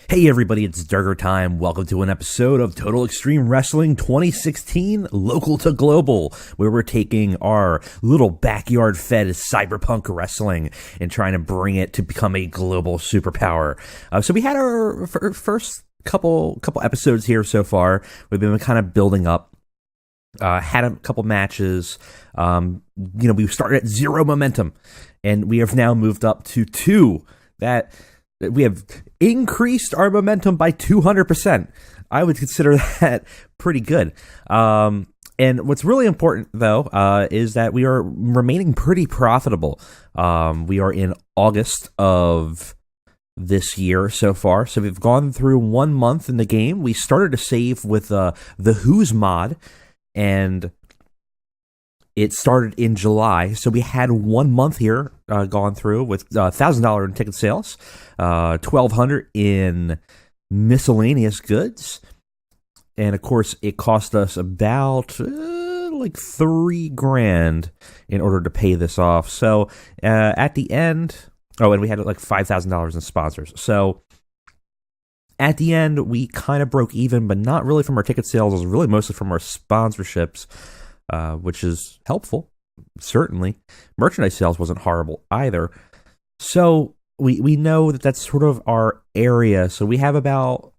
Hey everybody, it's Durger time. Welcome to an episode of Total Extreme Wrestling 2016 Local to Global, where we're taking our little backyard fed Cyberpunk Wrestling and trying to bring it to become a global superpower. So we had our first couple episodes here so far. We've been kind of building up. Had a couple matches. We started at 0 momentum, and we have now moved up to 2. That we have increased our momentum by 200%. I would consider that pretty good. And what's really important, though, is that we are remaining pretty profitable. We are in August of this year so far. So we've gone through 1 month in the game. We started to save with the Who's mod, and it started in July, so we had 1 month here gone through with $1,000 in ticket sales, $1,200 in miscellaneous goods, and of course it cost us about $3,000 in order to pay this off. So at the end, and we had $5,000 in sponsors. So at the end, we kind of broke even, but not really from our ticket sales. It was really mostly from our sponsorships. Which is helpful, certainly. Merchandise sales wasn't horrible either. So we know that that's sort of our area. So we have about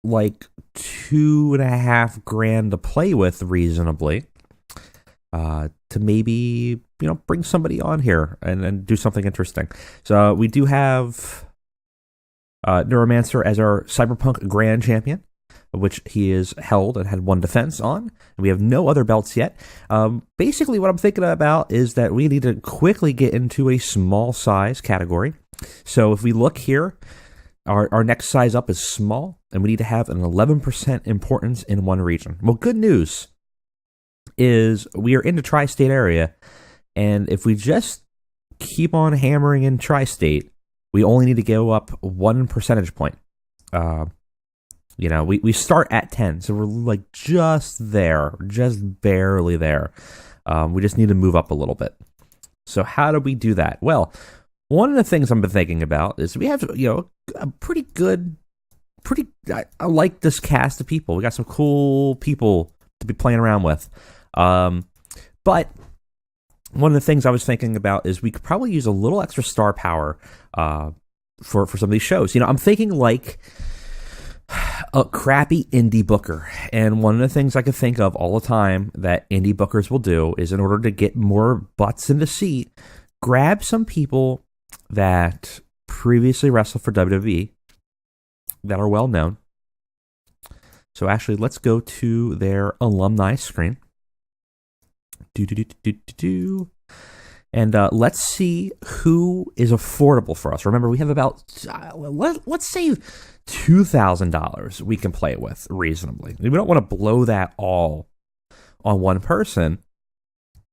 $2,500 to play with reasonably to maybe, bring somebody on here and do something interesting. So we do have Neuromancer as our Cyberpunk Grand Champion, which he is held and had 1 defense on. And we have no other belts yet. Basically, what I'm thinking about is that we need to quickly get into a small size category. So if we look here, our next size up is small, and we need to have an 11% importance in one region. Well, good news is we are in the tri-state area, and if we just keep on hammering in tri-state, we only need to go up 1 percentage point. We start at 10, so we're just there, just barely there. We just need to move up a little bit. So how do we do that? Well, one of the things I've been thinking about is we have, a pretty good, I like this cast of people. We got some cool people to be playing around with. But one of the things I was thinking about is we could probably use a little extra star power for some of these shows. I'm thinking a crappy indie booker. And one of the things I can think of all the time that indie bookers will do is, in order to get more butts in the seat, grab some people that previously wrestled for WWE that are well known. So actually, let's go to their alumni screen. And let's see who is affordable for us. Remember, we have about, let's say $2,000 we can play with reasonably. We don't want to blow that all on one person,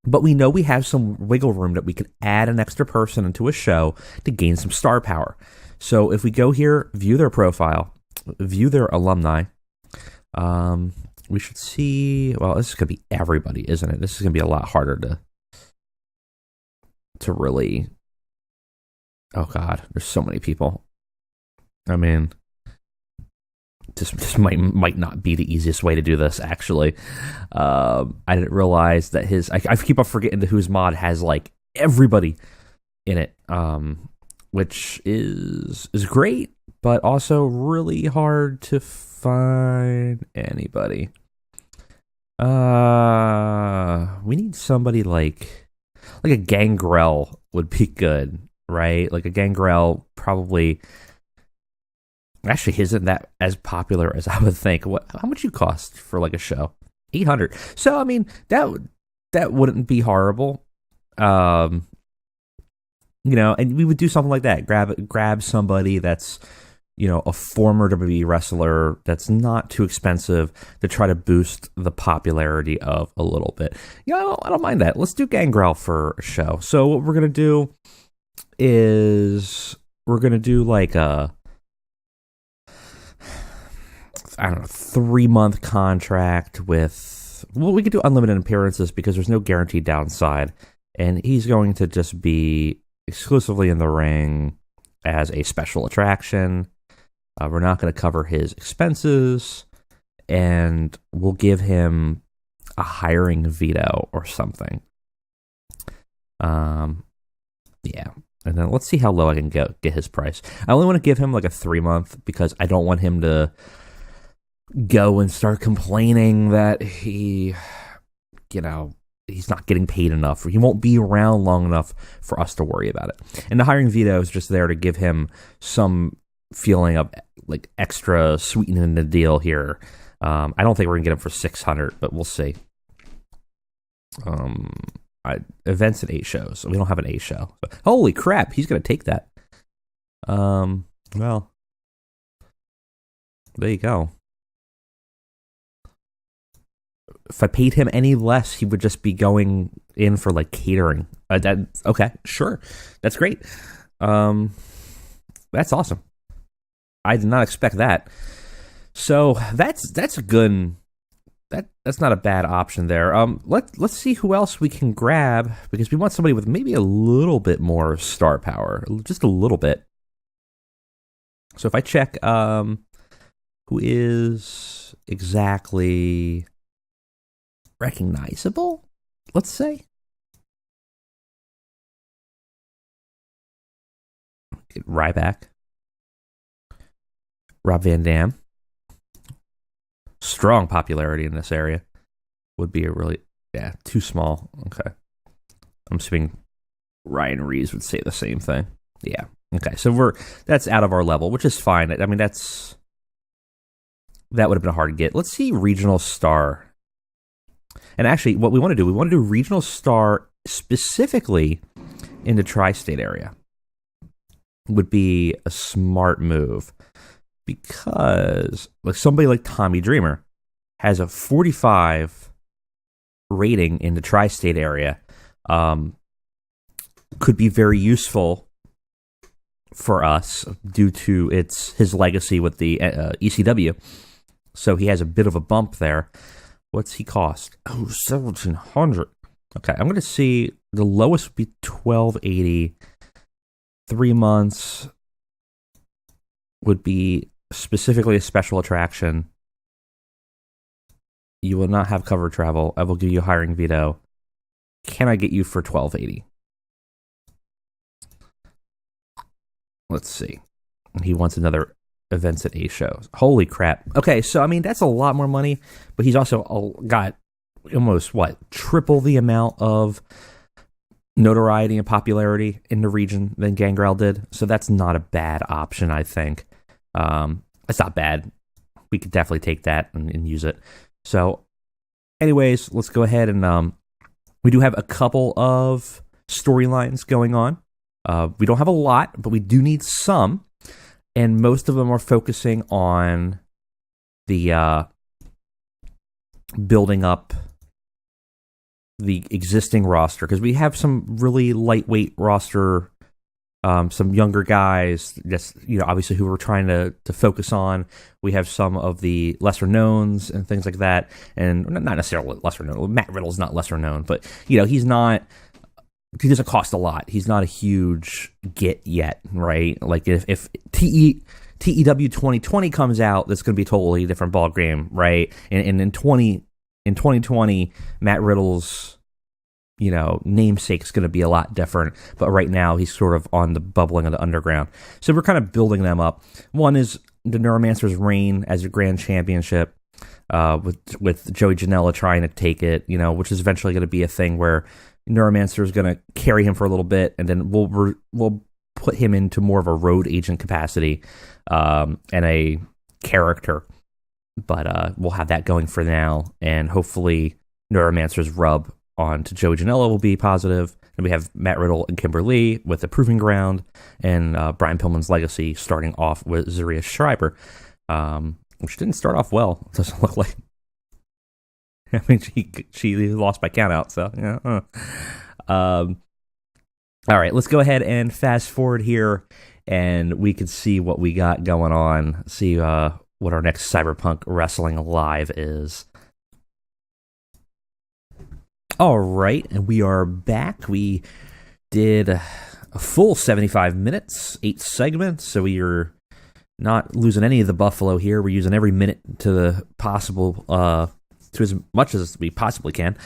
but we know we have some wiggle room that we can add an extra person into a show to gain some star power. So if we go here, view their profile, view their alumni, we should see, well, this is going to be everybody, isn't it? This is going to be a lot harder to really, oh God, there's so many people. I mean, this might not be the easiest way to do this, actually. I didn't realize that I keep on forgetting that Who's mod has everybody in it, which is great, but also really hard to find anybody. We need somebody like a Gangrel would be good, right? Like a Gangrel probably actually isn't that as popular as I would think. How much you cost for a show? $800. So I mean that wouldn't be horrible. And we would do something like that. Grab somebody that's a former WWE wrestler that's not too expensive to try to boost the popularity of a little bit. I don't mind that. Let's do Gangrel for a show. So what we're going to do is we're going to do a 3-month contract with, we could do unlimited appearances because there's no guaranteed downside. And he's going to just be exclusively in the ring as a special attraction. We're not going to cover his expenses, and we'll give him a hiring veto or something. Yeah. And then let's see how low I can get his price. I only want to give him like a 3-month because I don't want him to go and start complaining that he's not getting paid enough, or he won't be around long enough for us to worry about it. And the hiring veto is just there to give him some feeling of like extra sweetening in the deal here. I don't think we're gonna get him for 600, but we'll see. Events and 8 shows. We don't have an 8 show. But, holy crap, he's gonna take that. Well, there you go. If I paid him any less, he would just be going in for like catering. Okay, sure, that's great. That's awesome. I did not expect that. So that's a good. That's not a bad option there. Let's see who else we can grab, because we want somebody with maybe a little bit more star power, just a little bit. So if I check, who is exactly recognizable, let's say. Get Ryback, Rob Van Dam. Strong popularity in this area. Would be a really, too small. Okay. I'm assuming Ryan Reeves would say the same thing. Yeah. Okay. So that's out of our level, which is fine. I mean, that would have been a hard get. Let's see regional star. And actually, what we want to do regional star specifically in the tri-state area. Would be a smart move. Because like somebody like Tommy Dreamer has a 45 rating in the tri-state area, could be very useful for us due to his legacy with the ECW. So he has a bit of a bump there. What's he cost? Oh, 1,700. Okay, I'm going to see the lowest would be 1,280. 3 months would be specifically a special attraction. You will not have cover travel. I will give you a hiring veto. Can I get you for 1,280? Let's see. He wants another events at 8 shows. Holy crap. Okay, so I mean that's a lot more money, but he's also got almost triple the amount of notoriety and popularity in the region than Gangrel did. So that's not a bad option, I think. It's not bad. We could definitely take that and use it. So, anyways, let's go ahead and we do have a couple of storylines going on. We don't have a lot, but we do need some, and most of them are focusing on the building up the existing roster, because we have some really lightweight roster. Some younger guys, just obviously who we're trying to focus on. We have some of the lesser knowns and things like that, and not necessarily lesser known. Matt Riddle's not lesser known, but he's not. He doesn't cost a lot. He's not a huge get yet, right? Like if TEW 2020 comes out, that's going to be a totally different ball game, right? And in 2020, Matt Riddle's namesake is going to be a lot different, but right now he's sort of on the bubbling of the underground. So we're kind of building them up. One is the Neuromancer's reign as a grand championship, with Joey Janela trying to take it, which is eventually going to be a thing where Neuromancer is going to carry him for a little bit, and then we'll put him into more of a road agent capacity, and a character. But we'll have that going for now, and hopefully Neuromancer's rub on to Joey Janela will be positive. And we have Matt Riddle and Kimberly with the Proving Ground, and Brian Pillman's legacy starting off with Zaria Schreiber, which didn't start off well. It doesn't look like. I mean, she lost by countout, so yeah. All right, let's go ahead and fast forward here, and we can see what we got going on. See what our next Cyberpunk Wrestling Live is. All right, and we are back. We did a full 75 minutes, 8 segments, so we are Not losing any of the buffalo here. We're using every minute to the possible, to as much as we possibly can.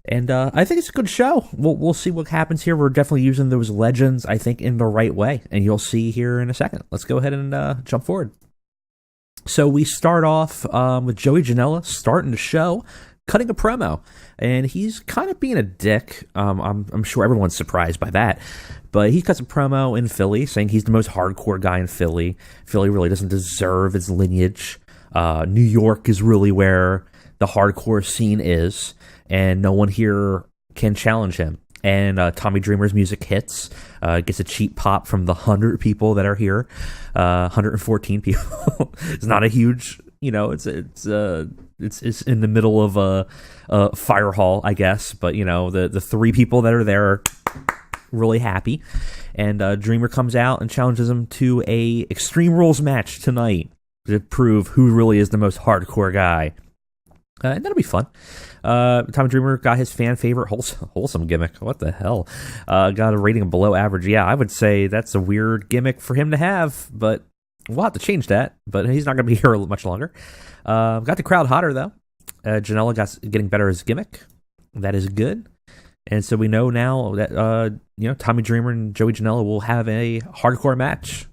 And I think it's a good show. We'll see what happens here. We're definitely using those legends, I think, in the right way. And you'll see here in a second. Let's go ahead and jump forward. So we start off with Joey Janela starting the show, cutting a promo. And he's kind of being a dick. I'm sure everyone's surprised by that. But he cuts a promo in Philly saying he's the most hardcore guy in Philly. Philly really doesn't deserve its lineage. New York is really where the hardcore scene is. And no one here can challenge him. And Tommy Dreamer's music hits, gets a cheap pop from the 100 people that are here. 114 people. It's not a huge, it's in the middle of a fire hall, I guess. But, the 3 people that are there are really happy. And Dreamer comes out and challenges him to a Extreme Rules match tonight to prove who really is the most hardcore guy. And that'll be fun. Tommy Dreamer got his fan favorite wholesome gimmick. What the hell? Got a rating of below average. Yeah, I would say that's a weird gimmick for him to have, but we'll have to change that. But he's not going to be here much longer. Got the crowd hotter, though. Janela getting better as his gimmick. That is good. And so we know now that, Tommy Dreamer and Joey Janela will have a hardcore match.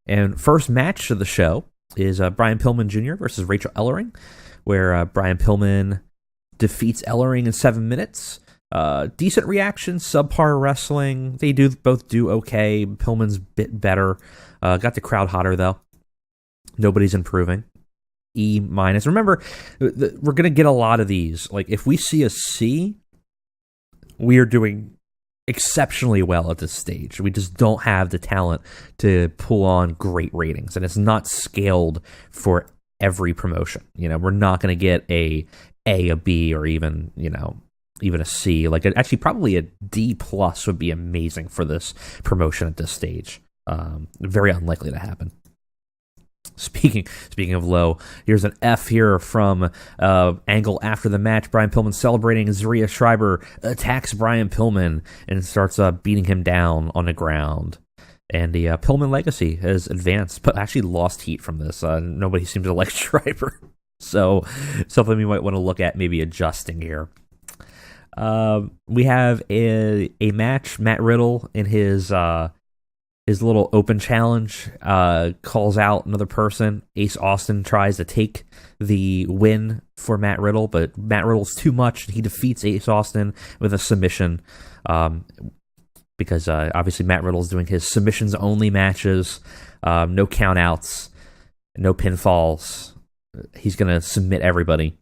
And first match of the show is Brian Pillman Jr. versus Rachel Ellering, where Brian Pillman defeats Ellering in 7 minutes. Decent reaction, subpar wrestling. They both do okay. Pillman's a bit better. Got the crowd hotter, though. Nobody's improving. E-. Remember, we're going to get a lot of these. Like, if we see a C, we are doing exceptionally well at this stage. We just don't have the talent to pull on great ratings, and it's not scaled for every promotion. We're not going to get a B, or even a C. Like, actually, probably a D+ would be amazing for this promotion at this stage. Very unlikely to happen. Speaking of low, here's an F here from Angle after the match. Brian Pillman celebrating. Zaria Schreiber attacks Brian Pillman and starts beating him down on the ground. And the Pillman legacy has advanced, but actually lost heat from this. Nobody seems to like Schreiber. So something we might want to look at, maybe adjusting here. We have a match. Matt Riddle in his little open challenge calls out another person. Ace Austin tries to take the win for Matt Riddle, but Matt Riddle's too much. He defeats Ace Austin with a submission because obviously Matt Riddle's doing his submissions only matches, no countouts, no pinfalls. He's going to submit everybody.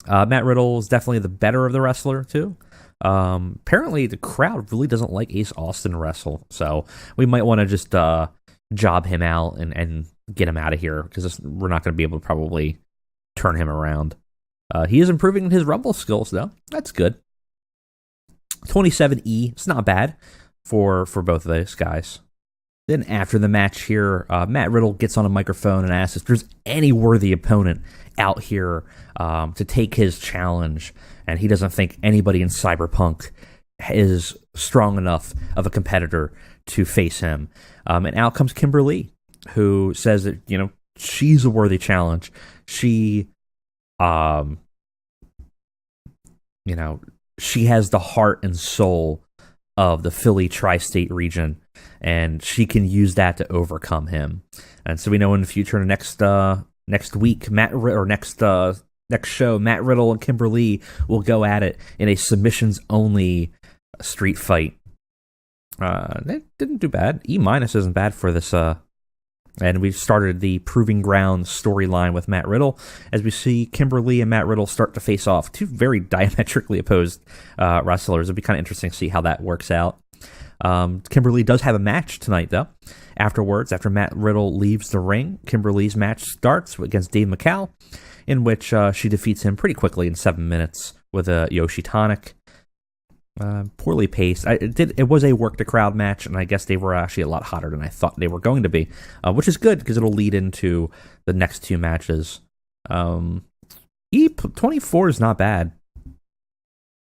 Matt Riddle is definitely the better of the wrestler too. Apparently the crowd really doesn't like Ace Austin wrestle, so we might want to just job him out and get him out of here, because we're not going to be able to probably turn him around. He is improving his Rumble skills, though. That's good. 27E, it's not bad for both of those guys. Then after the match here, Matt Riddle gets on a microphone and asks if there's any worthy opponent out here to take his challenge, and he doesn't think anybody in Cyberpunk is strong enough of a competitor to face him. And out comes Kimberly, who says that, she's a worthy challenge. She, she has the heart and soul of the Philly tri-state region, and she can use that to overcome him. And so we know in the future, in the next week, next show, Matt Riddle and Kimberly will go at it in a submissions-only street fight. They didn't do bad. E- isn't bad for this. And we've started the Proving Ground storyline with Matt Riddle, as we see Kimberly and Matt Riddle start to face off. Two very diametrically opposed wrestlers. It'll be kind of interesting to see how that works out. Kimberly does have a match tonight, though. Afterwards, after Matt Riddle leaves the ring, Kimberly's match starts against Dave McCall, in which she defeats him pretty quickly in 7 minutes with a Yoshi Tonic. Poorly paced. It was a work the crowd match, and I guess they were actually a lot hotter than I thought they were going to be, which is good because it'll lead into the next two matches. E24 is not bad.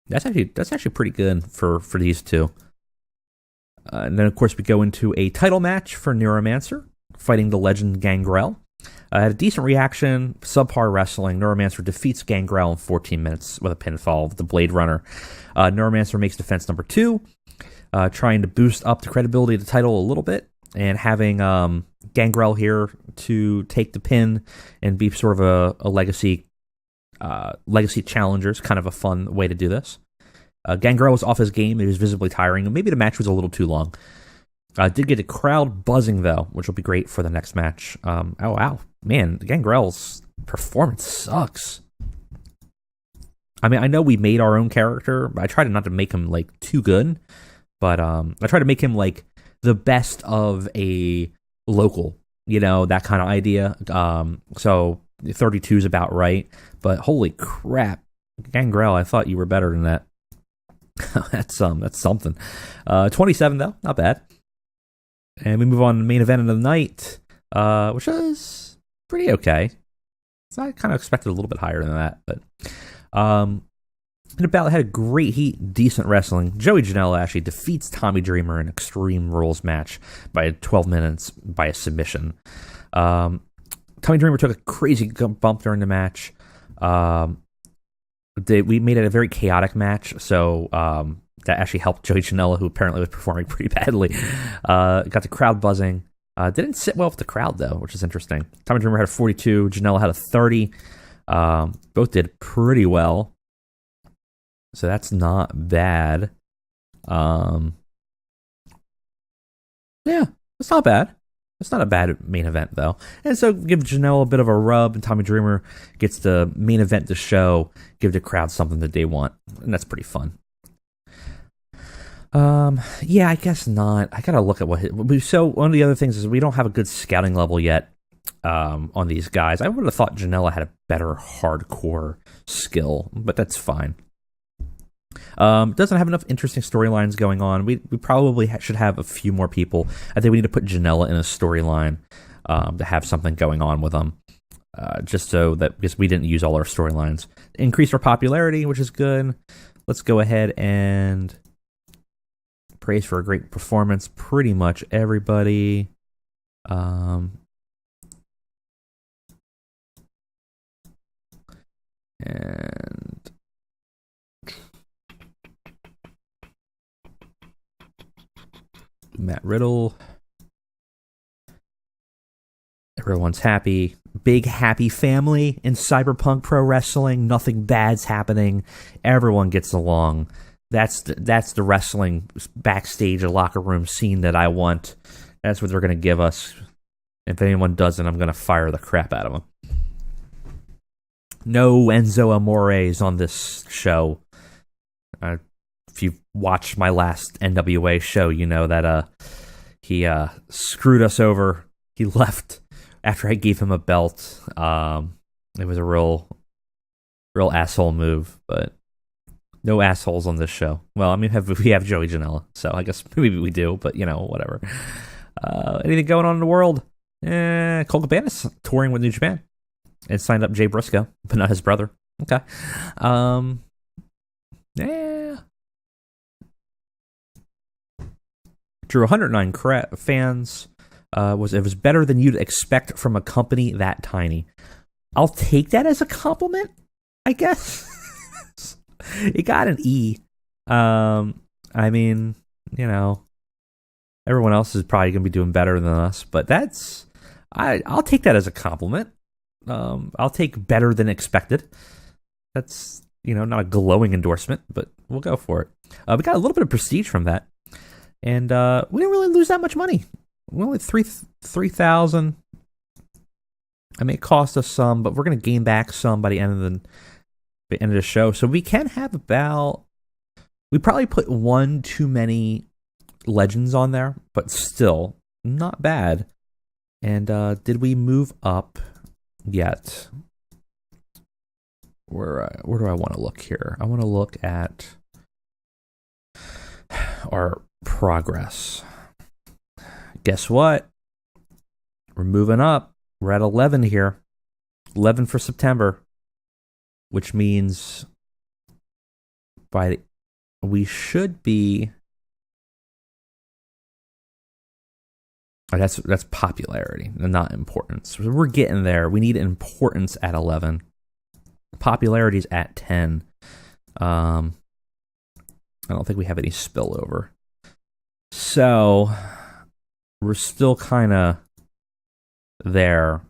That's actually pretty good for these two. And then, of course, we go into a title match for Neuromancer, fighting the legend Gangrel. Had a decent reaction, subpar wrestling. Neuromancer defeats Gangrel in 14 minutes with a pinfall with the Blade Runner. Neuromancer makes defense number 2, trying to boost up the credibility of the title a little bit, and having Gangrel here to take the pin and be sort of a legacy challenger is kind of a fun way to do this. Gangrel was off his game. He was visibly tiring, and maybe the match was a little too long. Did get a crowd buzzing, though, which will be great for the next match. Oh, wow. Man, Gangrel's performance sucks. I mean, I know we made our own character. I tried not to make him, like, too good, but I tried to make him, like, the best of a local, that kind of idea. So 32 is about right, but holy crap, Gangrel, I thought you were better than that. That's something. 27 though, not bad. And we move on to the main event of the night, which was pretty okay. So I kind of expected a little bit higher than that, but in a battle had a great heat, decent wrestling. Joey Janela actually defeats Tommy Dreamer in an Extreme Rules match by 12 minutes by a submission. Tommy Dreamer took a crazy bump during the match. We made it a very chaotic match, so that actually helped Joey Janela, who apparently was performing pretty badly. Got the crowd buzzing. Didn't sit well with the crowd, though, which is interesting. Tommy Dreamer had a 42, Janela had a 30. Both did pretty well, so that's not bad. Yeah, it's not bad. It's not a bad main event, though. And so give Janelle a bit of a rub, and Tommy Dreamer gets the main event the show, give the crowd something that they want, and that's pretty fun. Yeah, I guess not. I gotta look at so one of the other things is we don't have a good scouting level yet on these guys. I would have thought Janela had a better hardcore skill, but that's fine. Doesn't have enough interesting storylines going on. We probably should have a few more people. I think we need to put Janela in a storyline to have something going on with them, just so that, because we didn't use all our storylines. Increase our popularity, which is good. Let's go ahead and praise for a great performance. Pretty much everybody. And Matt Riddle. Everyone's happy. Big happy family in Cyberpunk Pro Wrestling. Nothing bad's happening. Everyone gets along. That's the wrestling backstage, locker room scene that I want. That's what they're going to give us. If anyone doesn't, I'm going to fire the crap out of them. No Enzo Amores on this show. If you've watched my last NWA show, you know that he screwed us over. He left after I gave him a belt. It was a real asshole move, but no assholes on this show. Well, I mean, we have Joey Janela, so I guess maybe we do, but whatever. Anything going on in the world? Cole Cabana's touring with New Japan and signed up Jay Briscoe, but not his brother. Okay. Yeah. Drew 109 fans. It was better than you'd expect from a company that tiny. I'll take that as a compliment, I guess. It got an E. I mean, everyone else is probably going to be doing better than us, but I'll take that as a compliment. I'll take better than expected. That's, not a glowing endorsement, but we'll go for it. We got a little bit of prestige from that, and we didn't really lose that much money. We only 3,000. I mean, it cost us some, but we're going to gain back some by the end of the show. So we can have we probably put one too many legends on there, but still not bad. And did we move up yet? Where do I want to look here? I want to look at our progress. Guess what? We're moving up. We're at 11 here. 11 for September, which means we should be That's popularity and not importance. So we're getting there. We need importance at 11. Popularity's at 10. I don't think we have any spillover. So we're still kind of there.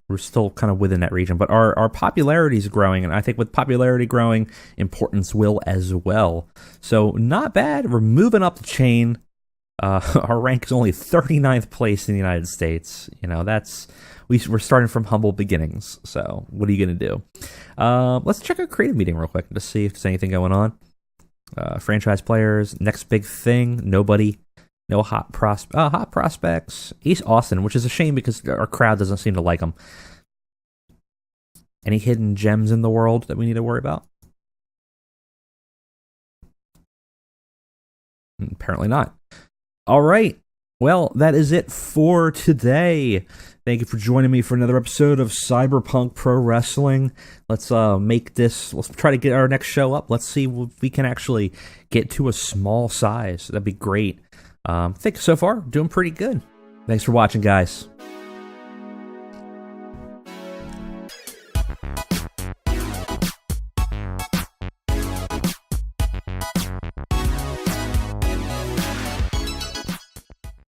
We're still kind of within that region, but our popularity is growing, and I think with popularity growing, importance will as well. So not bad. We're moving up the chain. Our rank is only 39th place in the United States. You know, we're starting from humble beginnings. So what are you going to do? Let's check our creative meeting real quick to see if there's anything going on. Franchise players, next big thing, nobody. No hot prospects. East Austin, which is a shame because our crowd doesn't seem to like them. Any hidden gems in the world that we need to worry about? Apparently not. All right. Well, that is it for today. Thank you for joining me for another episode of Cyberpunk Pro Wrestling. Let's try to get our next show up. Let's see if we can actually get to a small size. That'd be great. I think so far, doing pretty good. Thanks for watching, guys.